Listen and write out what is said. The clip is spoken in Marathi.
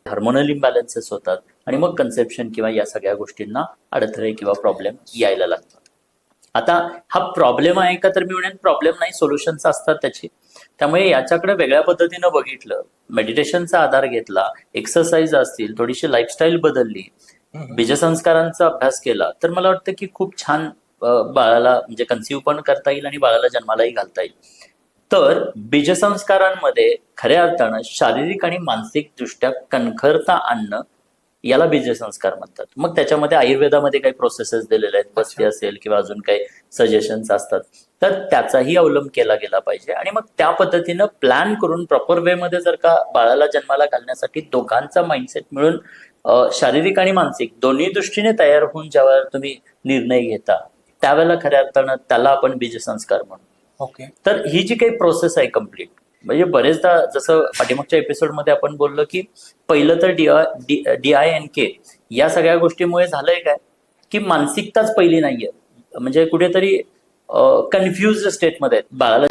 हार्मोनल इम्बॅलन्सेस होतात आणि मग कन्सेप्शन किंवा या सगळ्या गोष्टींना अडथळे किंवा प्रॉब्लेम यायला लागतात. आता हा प्रॉब्लेम आहे का, तर मी म्हणेन प्रॉब्लेम नाही, सोल्युशन्स असतात त्याची. त्यामुळे याच्याकडे वेगळ्या पद्धतीनं बघितलं, मेडिटेशनचा आधार घेतला, एक्सरसाइज असतील, थोडीशी लाईफस्टाईल बदलली, बीजसंस्कारांचा अभ्यास केला, तर मला वाटतं की खूप छान बाळाला म्हणजे कन्सिव्ह पण करता येईल आणि बाळाला जन्मालाही घालता येईल. तर बीजसंस्कारांमध्ये खऱ्या अर्थानं शारीरिक आणि मानसिक दृष्ट्या कणखरता आणणं याला बीजसंस्कार म्हणतात. मग त्याच्यामध्ये आयुर्वेदामध्ये काही प्रोसेसेस दिलेले आहेत, बस्ती असेल किंवा अजून काही सजेशन्स असतात, तर त्याचाही अवलंब केला गेला पाहिजे. आणि मग त्या पद्धतीनं प्लॅन करून प्रॉपर वे मध्ये जर का बाळाला जन्माला घालण्यासाठी दोघांचा माइंडसेट मिळून शारीरिक आणि मानसिक दोन्ही दृष्टीने तयार होऊन ज्यावेळेला तुम्ही निर्णय घेता, त्यावेळेला खऱ्या अर्थानं त्याला आपण बीजसंस्कार म्हणू. ओके. तर ही जी काही प्रोसेस आहे कम्प्लीट, म्हणजे बरेचदा जसं पाठीमागच्या एपिसोडमध्ये आपण बोललो की पहिलं तर DINK या सगळ्या गोष्टीमुळे झालंय काय की मानसिकताच पहिली नाहीये, म्हणजे कुठेतरी कन्फ्युज स्टेटमध्ये बाळाला